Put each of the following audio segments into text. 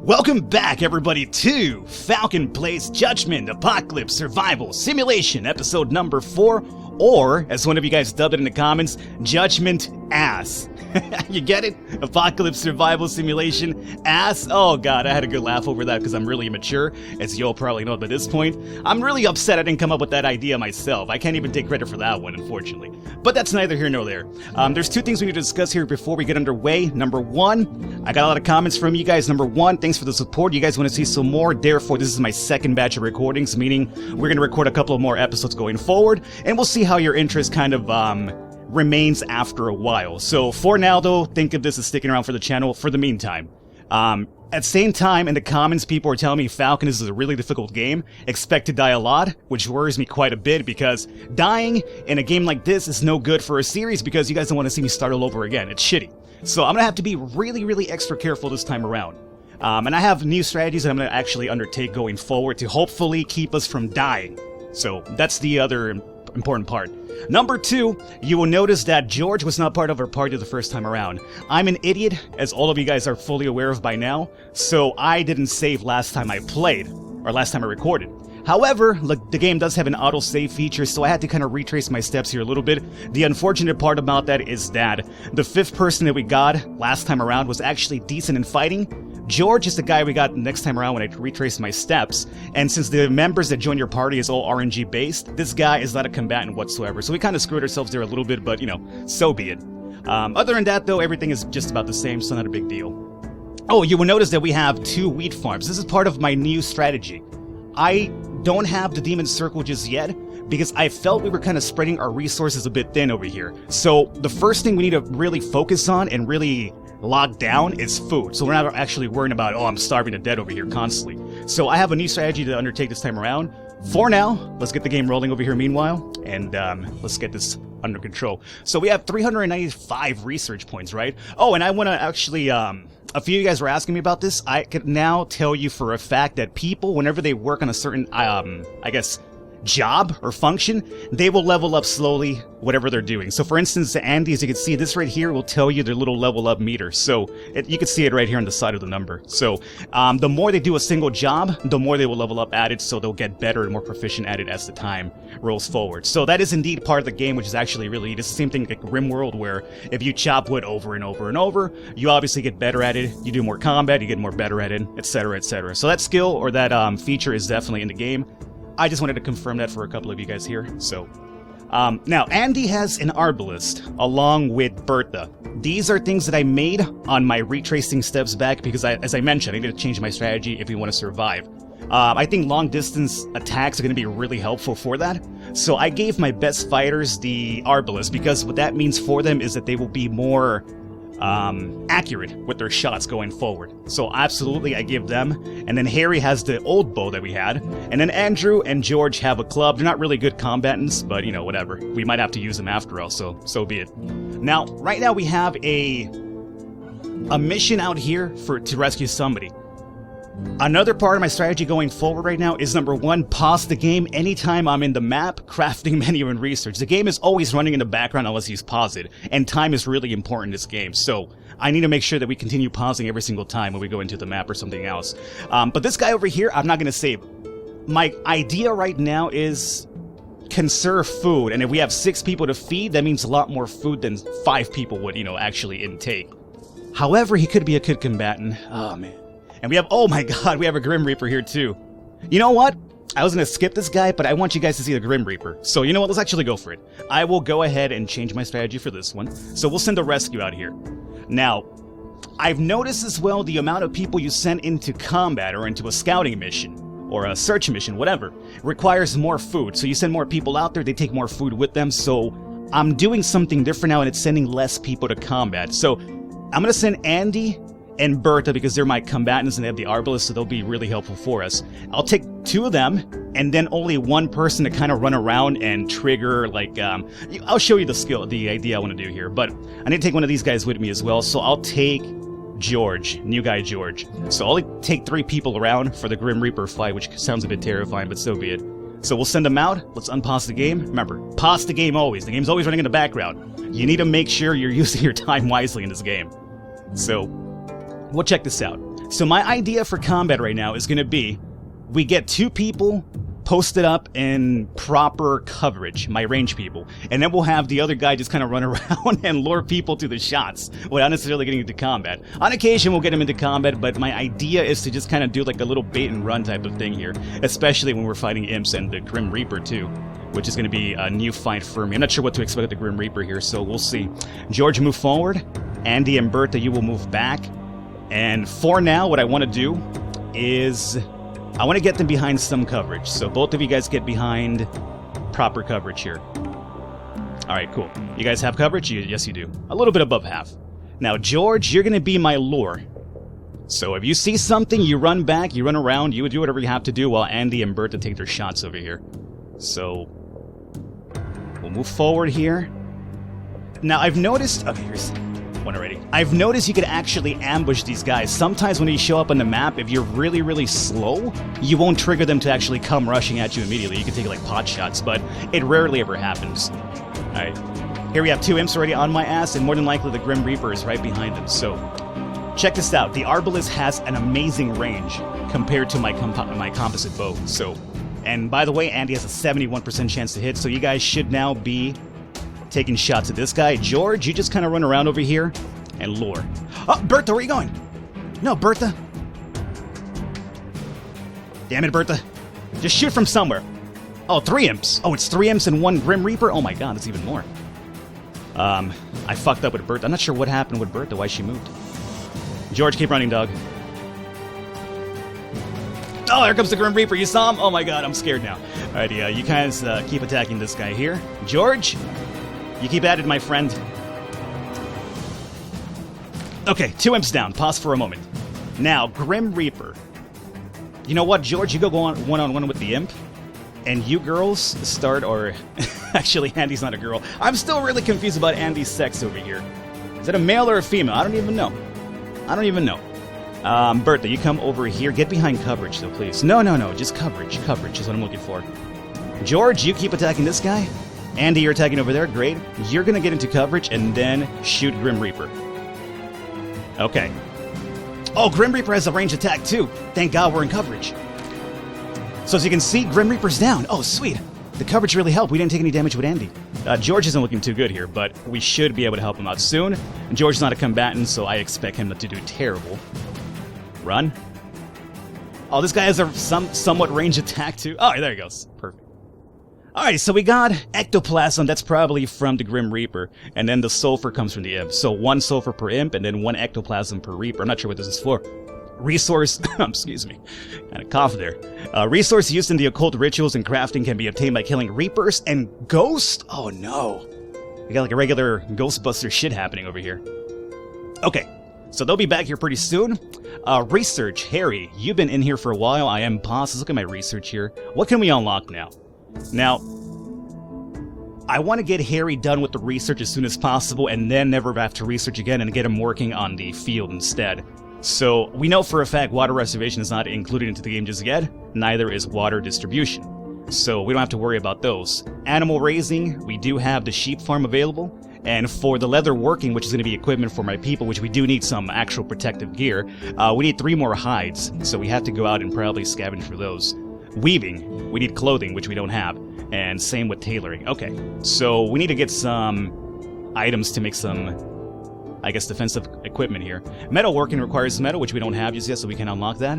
Welcome back, everybody, to Falcon Plays Judgment Apocalypse Survival Simulation, episode number 4, or, as one of you guys dubbed it in the comments, Judgment Ass. You get it? Apocalypse Survival Simulation Ass. Oh god, I had a good laugh over that because I'm really immature, as you all probably know by this point. I'm really upset I didn't come up with that idea myself. I can't even take credit for that one, unfortunately. But that's neither here nor there. There's two things we need to discuss here before we get underway. Number one, I got a lot of comments from you guys. Number one, thanks for the support. You guys want to see some more. Therefore, this is my second batch of recordings, meaning we're going to record a couple of more episodes going forward, and we'll see how your interest kind of remains after a while. So for now, though, think of this as sticking around for the channel for the meantime. At the same time, in the comments, people are telling me Falcon is a really difficult game. Expect to die a lot, which worries me quite a bit because dying in a game like this is no good for a series because you guys don't want to see me start all over again. It's shitty. So I'm going to have to be really extra careful this time around. And I have new strategies that I'm going to actually undertake going forward to hopefully keep us from dying. So that's the other important part. Number two, you will notice that George was not part of our party the first time around. I'm an idiot, as all of you guys are fully aware of by now, so I didn't save last time I played, or last time I recorded. However, look, the game does have an auto-save feature, so I had to kind of retrace my steps here a little bit. The unfortunate part about that is that the fifth person that we got last time around was actually decent in fighting. George is the guy we got next time around when I retraced my steps, and since the members that join your party is all RNG based, this guy is not a combatant whatsoever, so we kind of screwed ourselves there a little bit, but you know, so be it. Other than that though, everything is just about the same, so not a big deal. Oh, you will notice that we have 2 wheat farms. This is part of my new strategy. I don't have the Demon Circle just yet, because I felt we were kind of spreading our resources a bit thin over here. So the first thing we need to really focus on and really lock down is food. So we're not actually worrying about, oh, I'm starving to death over here constantly. So I have a new strategy to undertake this time around. For now, let's get the game rolling over here meanwhile, and let's get this under control. So we have 395 research points, right? Oh, and I want to actually, a few of you guys were asking me about this. I can now tell you for a fact that people, whenever they work on a certain, I guess, job or function, they will level up slowly, whatever they're doing. So for instance, Andy, as you can see, this right here will tell you their little level up meter. So you can see it right here on the side of the number. So the more they do a single job, the more they will level up at it, so they'll get better and more proficient at it as the time rolls forward. So that is indeed part of the game, which is actually really neat. It's the same thing like RimWorld, where if you chop wood over and over and over, you obviously get better at it. You do more combat, you get more better at it, etc, etc. So that skill or that feature is definitely in the game. I just wanted to confirm that for a couple of you guys here. So, now Andy has an arbalist along with Bertha. These are things that I made on my retracing steps back because, as I mentioned, I need to change my strategy if we want to survive. I think long distance attacks are going to be really helpful for that. So I gave my best fighters the arbalist because what that means for them is that they will be more accurate with their shots going forward. So absolutely I give them. And then Harry has the old bow that we had. And then Andrew and George have a club. They're not really good combatants, but you know, whatever. We might have to use them after all, so be it. Now, right now we have a mission out here to rescue somebody. Another part of my strategy going forward right now is number one, pause the game anytime I'm in the map, crafting menu and research. The game is always running in the background unless you pause it, and time is really important in this game, so I need to make sure that we continue pausing every single time when we go into the map or something else. But this guy over here, I'm not going to save. My idea right now is conserve food, and if we have 6 people to feed, that means a lot more food than 5 people would, you know, actually intake. However, he could be a good combatant. Oh, man. And we have, oh my god, we have a Grim Reaper here too. You know what? I was going to skip this guy, but I want you guys to see the Grim Reaper. So you know what? Let's actually go for it. I will go ahead and change my strategy for this one. So we'll send a rescue out here. Now, I've noticed as well the amount of people you send into combat or into a scouting mission or a search mission, whatever, requires more food. So you send more people out there, they take more food with them. So I'm doing something different now and it's sending less people to combat. So I'm going to send Andy and Bertha because they're my combatants and they have the arbalist, so they'll be really helpful for us. I'll take 2 of them and then only 1 person to kind of run around and trigger, like, I'll show you the idea I want to do here, but I need to take one of these guys with me as well, so I'll take George, new guy George. So I'll only take 3 people around for the Grim Reaper fight, which sounds a bit terrifying, but so be it. So we'll send them out. Let's unpause the game. Remember, pause the game always. The game's always running in the background. You need to make sure you're using your time wisely in this game. So we'll check this out. So my idea for combat right now is going to be, we get 2 people posted up in proper coverage, my range people, and then we'll have the other guy just kind of run around and lure people to the shots without necessarily getting into combat. On occasion we'll get him into combat, but my idea is to just kind of do like a little bait and run type of thing here, especially when we're fighting imps and the Grim Reaper too, which is going to be a new fight for me. I'm not sure what to expect with the Grim Reaper here, so we'll see. George, move forward. Andy and Bertha, you will move back. And for now, what I want to do is I want to get them behind some coverage. So both of you guys get behind proper coverage here. All right, cool. You guys have coverage? Yes, you do. A little bit above half. Now, George, you're going to be my lure. So if you see something, you run back, you run around, you do whatever you have to do while Andy and Bertha take their shots over here. So we'll move forward here. Now, I've noticed... Okay, here's one already. I've noticed you can actually ambush these guys. Sometimes when you show up on the map, if you're really, really slow, you won't trigger them to actually come rushing at you immediately. You can take like pot shots, but it rarely ever happens. Alright. Here we have 2 imps already on my ass, and more than likely the Grim Reaper is right behind them. So, check this out. The Arbalist has an amazing range compared to my composite bow. So, and by the way, Andy has a 71% chance to hit, so you guys should now be taking shots at this guy. George, you just kind of run around over here and lure. Oh, Bertha, where are you going? No, Bertha. Damn it, Bertha. Just shoot from somewhere. Oh, 3 imps. Oh, it's 3 imps and 1 Grim Reaper? Oh my god, that's even more. I fucked up with Bertha. I'm not sure what happened with Bertha, why she moved. George, keep running, dog. Oh, here comes the Grim Reaper. You saw him? Oh my god, I'm scared now. Alrighty, you guys keep attacking this guy here. George, you keep at it, my friend. Okay, 2 imps down. Pause for a moment. Now, Grim Reaper. You know what, George? You go on one-on-one with the imp. And you girls start, or... Actually, Andy's not a girl. I'm still really confused about Andy's sex over here. Is that a male or a female? I don't even know. Bertha, you come over here. Get behind coverage, though, please. No. Just coverage. Coverage is what I'm looking for. George, you keep attacking this guy. Andy, you're attacking over there. Great. You're going to get into coverage and then shoot Grim Reaper. Okay. Oh, Grim Reaper has a range attack, too. Thank God we're in coverage. So as you can see, Grim Reaper's down. Oh, sweet. The coverage really helped. We didn't take any damage with Andy. George isn't looking too good here, but we should be able to help him out soon. George's not a combatant, so I expect him not to do terrible. Run. Oh, this guy has a somewhat range attack, too. Oh, there he goes. Perfect. Alright, so we got ectoplasm, that's probably from the Grim Reaper, and then the sulfur comes from the imp. So 1 sulfur per imp, and then 1 ectoplasm per Reaper. I'm not sure what this is for. Resource, excuse me, kind of cough there. Resource used in the occult rituals and crafting can be obtained by killing Reapers and Ghosts? Oh no. We got like a regular Ghostbuster shit happening over here. Okay, so they'll be back here pretty soon. Research, Harry, you've been in here for a while. I am boss. Let's look at my research here. What can we unlock now? Now, I want to get Harry done with the research as soon as possible and then never have to research again and get him working on the field instead. So, we know for a fact water reservation is not included into the game just yet, neither is water distribution. So, we don't have to worry about those. Animal raising, we do have the sheep farm available, and for the leather working, which is going to be equipment for my people, which we do need some actual protective gear, we need 3 more hides, so we have to go out and probably scavenge for those. Weaving, we need clothing, which we don't have, and same with tailoring. Okay, so we need to get some items to make some, I guess, defensive equipment here. Metal working requires metal, which we don't have just yet, so we can unlock that.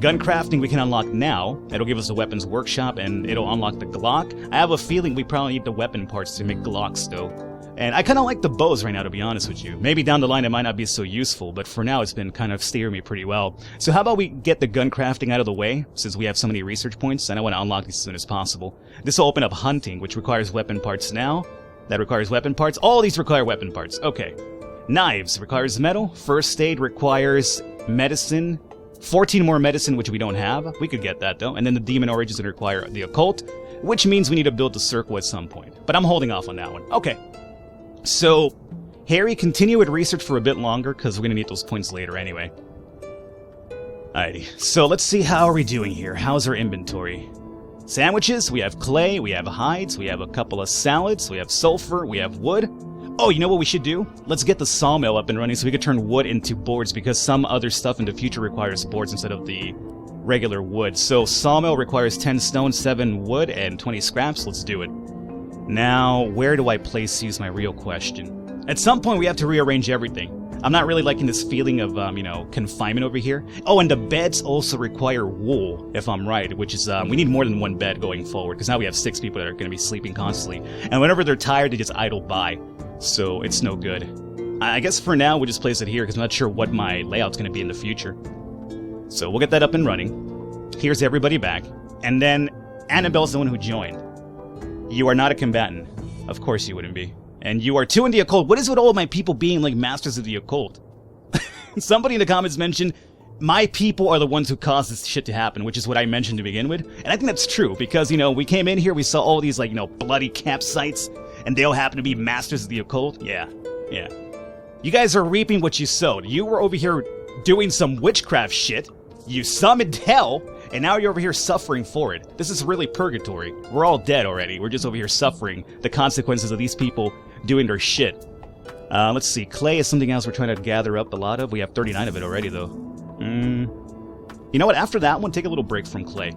Gun crafting we can unlock now. It'll give us a weapons workshop, and it'll unlock the Glock. I have a feeling we probably need the weapon parts to make Glocks, though. And I kind of like the bows right now, to be honest with you. Maybe down the line it might not be so useful, but for now it's been kind of steering me pretty well. So how about we get the gun crafting out of the way, since we have so many research points, and I want to unlock these as soon as possible. This will open up hunting, which requires weapon parts now. That requires weapon parts. All these require weapon parts. Okay. Knives requires metal. First aid requires medicine. 14 more medicine, which we don't have. We could get that, though. And then the demon origins would require the occult, which means we need to build the circle at some point. But I'm holding off on that one. Okay. So, Harry, continue with research for a bit longer, because we're going to need those points later anyway. Alrighty, so let's see how are we doing here. How's our inventory? Sandwiches, we have clay, we have hides, we have a couple of salads, we have sulfur, we have wood. Oh, you know what we should do? Let's get the sawmill up and running so we can turn wood into boards, because some other stuff in the future requires boards instead of the regular wood. So sawmill requires 10 stone, 7 wood, and 20 scraps. Let's do it. Now, where do I place you is my real question. At some point, we have to rearrange everything. I'm not really liking this feeling of, confinement over here. Oh, and the beds also require wool, if I'm right, which is, we need more than one bed going forward, because now we have 6 people that are going to be sleeping constantly. And whenever they're tired, they just idle by. So it's no good. I guess for now, we'll just place it here, because I'm not sure what my layout's going to be in the future. So we'll get that up and running. Here's everybody back. And then, Annabelle's the one who joined. You are not a combatant. Of course you wouldn't be. And you are too in the occult. What is with all of my people being like masters of the occult? Somebody in the comments mentioned, my people are the ones who caused this shit to happen, which is what I mentioned to begin with. And I think that's true, because, we came in here, we saw all these, bloody campsites, and they all happen to be masters of the occult. Yeah. You guys are reaping what you sowed. You were over here doing some witchcraft shit. You summoned hell, and now you're over here suffering for it. This is really purgatory. We're all dead already. We're just over here suffering the consequences of these people doing their shit. Let's see. Clay is something else we're trying to gather up a lot of. We have 39 of it already, though. You know what? After that one, take a little break from clay.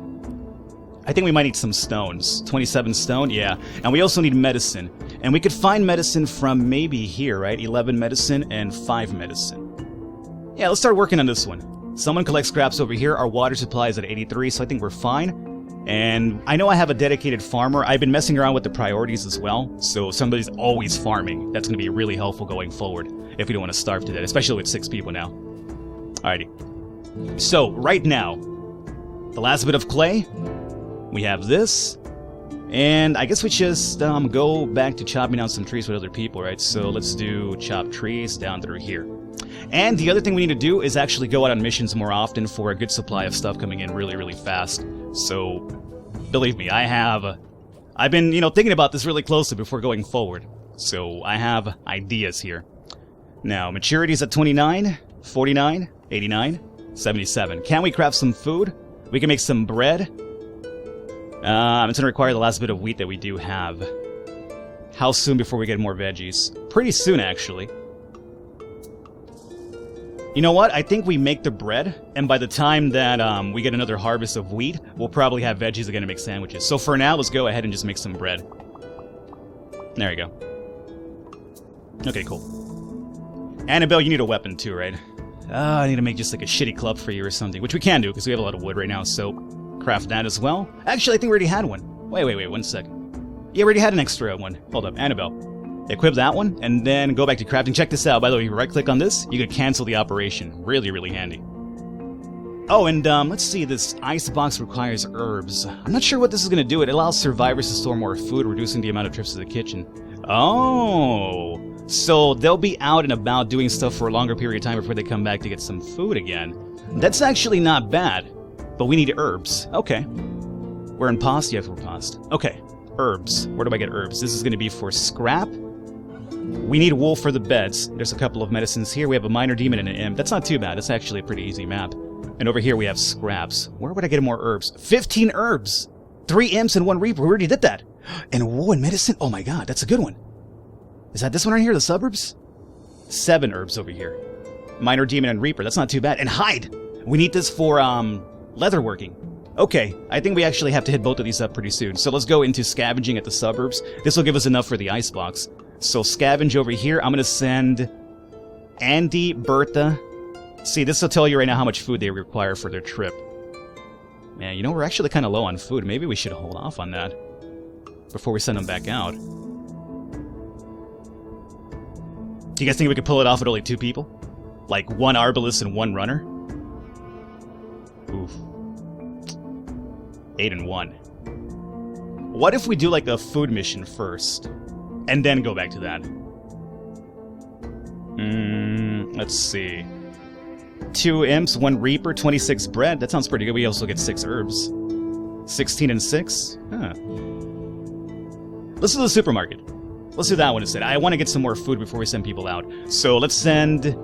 I think we might need some stones. 27 stone? Yeah. And we also need medicine. And we could find medicine from maybe here, right? 11 medicine and 5 medicine. Yeah, let's start working on this one. Someone collects scraps over here. Our water supply is at 83, so I think we're fine. And I know I have a dedicated farmer. I've been messing around with the priorities as well. So somebody's always farming. That's going to be really helpful going forward if we don't want to starve to death, especially with 6 people now. Alrighty. So, right now, the last bit of clay. We have this, and I guess we just go back to chopping down some trees with other people, right? So let's do chop trees down through here. And the other thing we need to do is actually go out on missions more often for a good supply of stuff coming in really, really fast. So, believe me, I've been, thinking about this really closely before going forward. So I have ideas here. Now, maturity is at 29, 49, 89, 77. Can we craft some food? We can make some bread. It's going to require the last bit of wheat that we do have. How soon before we get more veggies? Pretty soon, actually. You know what? I think we make the bread, and by the time that we get another harvest of wheat, we'll probably have veggies again to make sandwiches. So for now, let's go ahead and just make some bread. There you go. Okay, cool. Annabelle, you need a weapon too, right? I need to make just like a shitty club for you or something, which we can do, because we have a lot of wood right now, so craft that as well. Actually, I think we already had one. Wait, 1 second. Yeah, we already had an extra one. Hold up, Annabelle. Equip that one, and then go back to crafting. Check this out. By the way, if you right-click on this, you could cancel the operation. Really, really handy. Oh, and let's see. This ice box requires herbs. I'm not sure what this is going to do. It allows survivors to store more food, reducing the amount of trips to the kitchen. Oh, so they'll be out and about doing stuff for a longer period of time before they come back to get some food again. That's actually not bad, but we need herbs. Okay. We're in past? Yes, we're past. Okay, herbs. Where do I get herbs? This is going to be for scrap. We need wool for the beds. There's a couple of medicines here. We have a minor demon and an imp. That's not too bad. That's actually a pretty easy map. And over here we have scraps. Where would I get more herbs? 15 herbs! 3 imps and 1 reaper. We already did that. And wool and medicine? Oh my god, that's a good one. Is that this one right here, the suburbs? 7 herbs over here. Minor demon and reaper. That's not too bad. And hide! We need this for, leatherworking. Okay, I think we actually have to hit both of these up pretty soon. So let's go into scavenging at the suburbs. This will give us enough for the icebox. So scavenge over here. I'm going to send Andy, Bertha. See, this will tell you right now how much food they require for their trip. Man, we're actually kind of low on food. Maybe we should hold off on that before we send them back out. Do you guys think we could pull it off with only 2 people? Like 1 arbalist and 1 runner? Oof. 8 and 1. What if we do like a food mission first? And then go back to that. Let's see. 2 imps, 1 reaper, 26 bread. That sounds pretty good. We also get 6 herbs. 16 and 6? Huh. Let's do the supermarket. Let's do that one instead. I want to get some more food before we send people out. So let's send...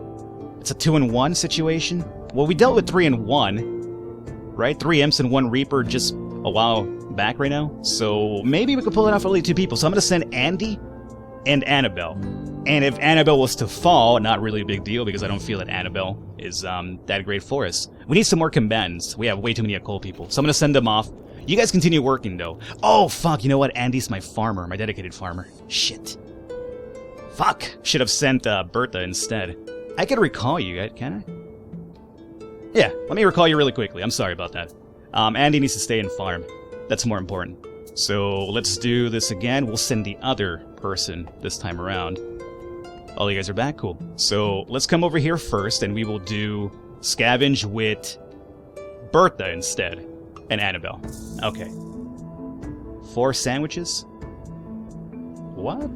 It's a 2 and 1 situation. Well, we dealt with 3 and 1. Right? 3 imps and 1 reaper just a while back right now. So maybe we could pull it off for only 2 people. So I'm going to send Andy and Annabelle. And if Annabelle was to fall, not really a big deal, because I don't feel that Annabelle is that great for us. We need some more combatants. We have way too many occult people. So I'm going to send them off. You guys continue working, though. Oh, fuck. You know what? Andy's my farmer, my dedicated farmer. Shit. Fuck. Should have sent Bertha instead. I could recall you, can I? Yeah, let me recall you really quickly. I'm sorry about that. Andy needs to stay and farm. That's more important. So let's do this again. We'll send the other person this time around. All you guys are back? Cool. So let's come over here first, and we will do scavenge with Bertha instead. And Annabelle. Okay. 4 sandwiches? What?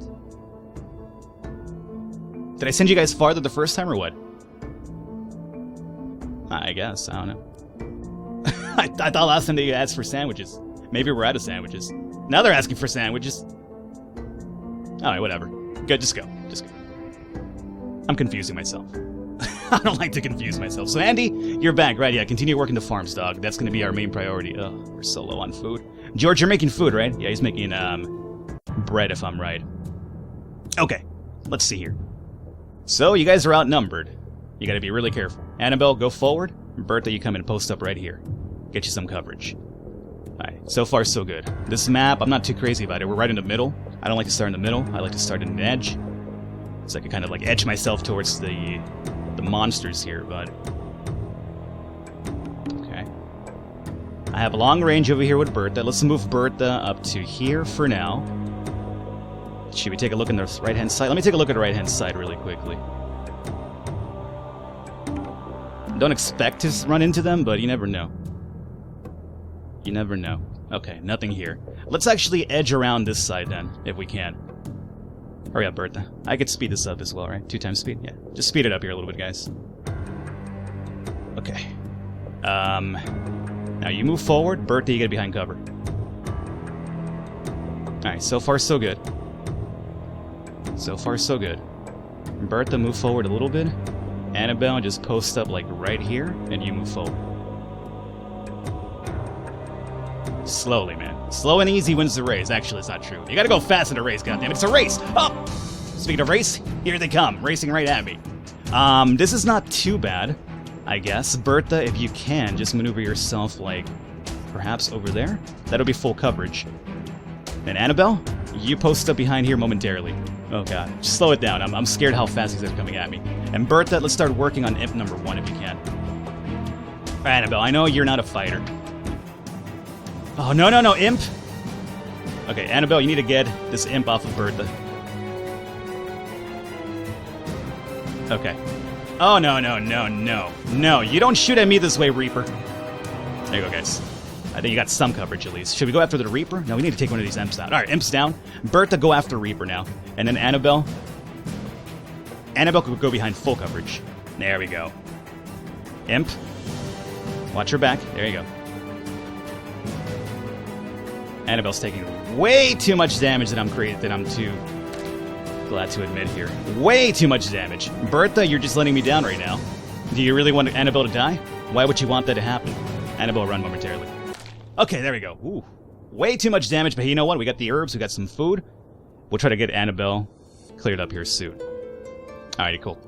Did I send you guys farther the first time or what? I guess. I don't know. I thought last time they asked for sandwiches. Maybe we're out of sandwiches. Now they're asking for sandwiches. Alright, whatever. Good, just go. Just go. I'm confusing myself. I don't like to confuse myself. So Andy, you're back, right? Yeah, continue working the farms, dog. That's gonna be our main priority. Ugh, we're so low on food. George, you're making food, right? Yeah, he's making, bread if I'm right. Okay, let's see here. So, you guys are outnumbered. You gotta be really careful. Annabelle, go forward. Bertha, you come and post up right here. Get you some coverage. Alright, so far so good. This map, I'm not too crazy about it. We're right in the middle. I don't like to start in the middle. I like to start in an edge. So I can kind of like edge myself towards the monsters here, but... Okay. I have a long range over here with Bertha. Let's move Bertha up to here for now. Should we take a look on the right-hand side? Let me take a look at the right-hand side really quickly. Don't expect to run into them, but you never know. You never know. Okay, nothing here. Let's actually edge around this side then, if we can. Hurry up, Bertha. I could speed this up as well, right? 2 times speed? Yeah. Just speed it up here a little bit, guys. Okay. Now you move forward. Bertha, you get behind cover. Alright, so far so good. So far so good. Bertha, move forward a little bit. Annabelle, just post up like right here, and you move forward. Slowly, man. Slow and easy wins the race. Actually, it's not true. You gotta go fast in a race, goddammit. It's a race! Oh! Speaking of race, here they come. Racing right at me. This is not too bad, I guess. Bertha, if you can, just maneuver yourself, like, perhaps over there? That'll be full coverage. And Annabelle, you post up behind here momentarily. Oh god. Just slow it down. I'm scared how fast these guys are coming at me. And Bertha, let's start working on imp number 1 if you can. Annabelle, I know you're not a fighter. Oh, no, no, no, imp! Okay, Annabelle, you need to get this imp off of Bertha. Okay. Oh, no, no, no, no. No, you don't shoot at me this way, Reaper. There you go, guys. I think you got some coverage, at least. Should we go after the Reaper? No, we need to take one of these imps out. Alright, imp's down. Bertha, go after Reaper now. And then Annabelle. Annabelle could go behind full coverage. There we go. Imp. Watch her back. There you go. Annabelle's taking way too much damage that I'm too glad to admit here. Way too much damage. Bertha, you're just letting me down right now. Do you really want Annabelle to die? Why would you want that to happen? Annabelle, run momentarily. Okay, there we go. Ooh. Way too much damage, but you know what? We got the herbs, we got some food. We'll try to get Annabelle cleared up here soon. Alrighty, cool.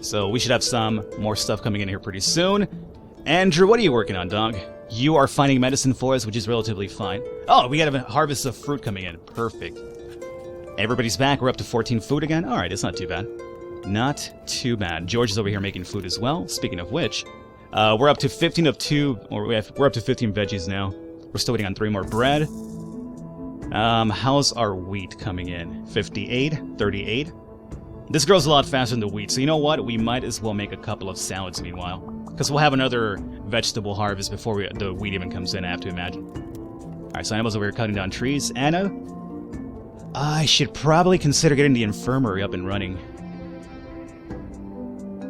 So we should have some more stuff coming in here pretty soon. Andrew, what are you working on, dog? You are finding medicine for us, which is relatively fine. Oh, we got a harvest of fruit coming in. Perfect. Everybody's back. We're up to 14 food again. Alright, it's not too bad. Not too bad. George is over here making food as well. Speaking of which, we're up to 15 of 2, or we're up to 15 veggies now. We're still waiting on 3 more bread. How's our wheat coming in? 58, 38. This grows a lot faster than the wheat, so you know what? We might as well make a couple of salads meanwhile. Because we'll have another vegetable harvest before the wheat even comes in, I have to imagine. Alright, so Anna's over here cutting down trees. Anna? I should probably consider getting the infirmary up and running.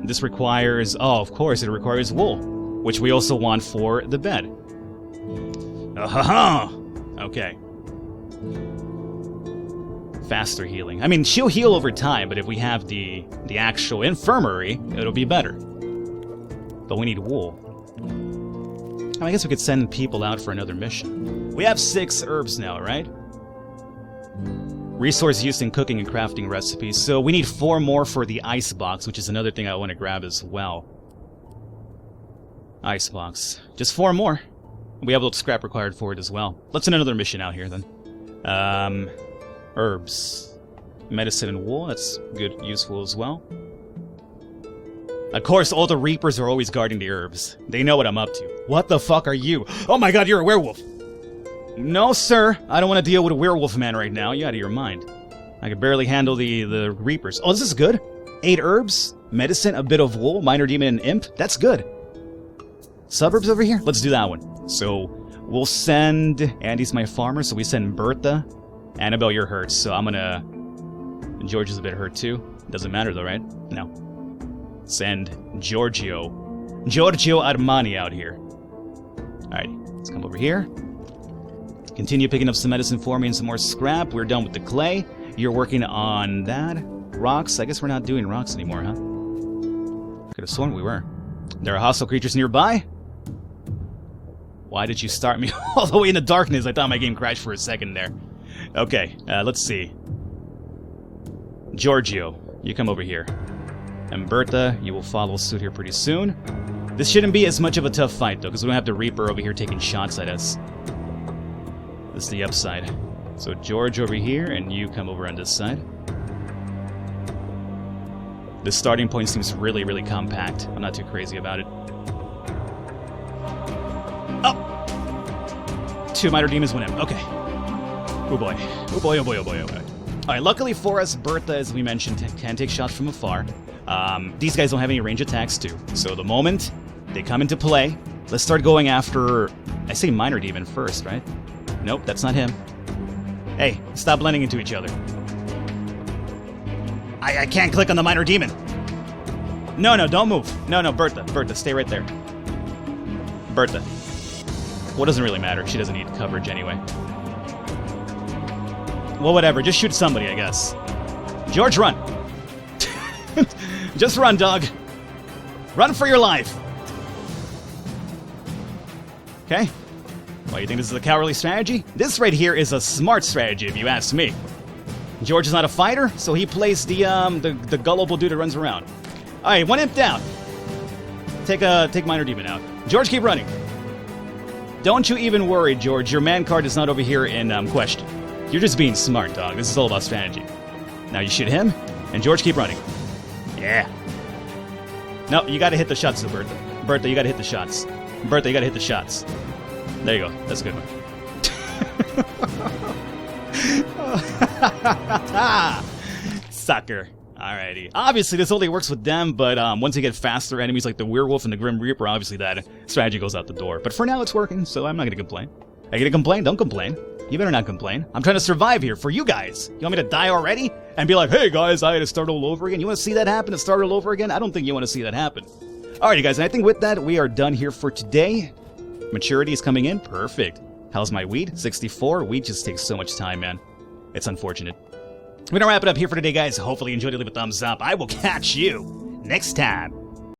This requires... Oh, of course, it requires wool. Which we also want for the bed. Ah-ha-ha! Okay. Faster healing. I mean, she'll heal over time, but if we have the actual infirmary, it'll be better. But we need wool. I guess we could send people out for another mission. We have 6 herbs now, right? Resource used in cooking and crafting recipes. So we need 4 more for the ice box, which is another thing I want to grab as well. Ice box. Just 4 more. We have a little scrap required for it as well. Let's send another mission out here then. Herbs. Medicine and wool. That's good, useful as well. Of course, all the Reapers are always guarding the herbs. They know what I'm up to. What the fuck are you? Oh my god, you're a werewolf! No, sir. I don't want to deal with a werewolf man right now. You're out of your mind. I can barely handle the Reapers. Oh, this is good. 8 herbs, medicine, a bit of wool, minor demon, and imp. That's good. Suburbs over here? Let's do that one. So, we'll send... Andy's my farmer, so we send Bertha. Annabelle, you're hurt, so I'm gonna... George is a bit hurt too. Doesn't matter though, right? No. Send Giorgio Armani out here. Alrighty, let's come over here. Continue picking up some medicine for me and some more scrap. We're done with the clay. You're working on that. Rocks. I guess we're not doing rocks anymore, huh? Could have sworn we were. There are hostile creatures nearby. Why did you start me all the way in the darkness? I thought my game crashed for a second there. Okay, let's see. Giorgio, you come over here. And Bertha, you will follow suit here pretty soon. This shouldn't be as much of a tough fight, though, because we don't have the Reaper over here taking shots at us. This is the upside. So George over here, and you come over on this side. The starting point seems really, really compact. I'm not too crazy about it. Oh! 2 minor demons, 1 imp. Okay. Oh boy. Oh boy, oh boy, oh boy, oh boy. Alright, luckily for us, Bertha, as we mentioned, can take shots from afar. These guys don't have any range attacks, too. So the moment they come into play, let's start going after... I say minor demon first, right? Nope, that's not him. Hey, stop blending into each other. I can't click on the minor demon. No, don't move. No, Bertha, stay right there. Bertha. Well, it doesn't really matter. She doesn't need coverage anyway. Well, whatever. Just shoot somebody, I guess. George, run. Just run, dog. Run for your life. Okay. Well, you think this is a cowardly strategy? This right here is a smart strategy, if you ask me. George is not a fighter, so he plays the gullible dude that runs around. All right, 1 imp down. Take minor demon out. George, keep running. Don't you even worry, George. Your man card is not over here in question. You're just being smart, dog. This is all about strategy. Now you shoot him, and George, keep running. Yeah. No, you gotta hit the shots, though, Bertha. Bertha, you gotta hit the shots. Bertha, you gotta hit the shots. There you go. That's a good one. Sucker. Alrighty. Obviously, this only works with them, but once you get faster enemies like the Werewolf and the Grim Reaper, obviously that strategy goes out the door. But for now, it's working, so I'm not gonna complain. Are you gonna complain? Don't complain. You better not complain. I'm trying to survive here for you guys. You want me to die already? And be like, hey guys, I had to start all over again? You want to see that happen and start all over again? I don't think you want to see that happen. Alrighty guys, and I think with that, we are done here for today. Maturity is coming in. Perfect. How's my weed? 64. Weed just takes so much time, man. It's unfortunate. We're gonna wrap it up here for today, guys. Hopefully you enjoyed it. Leave a thumbs up. I will catch you next time.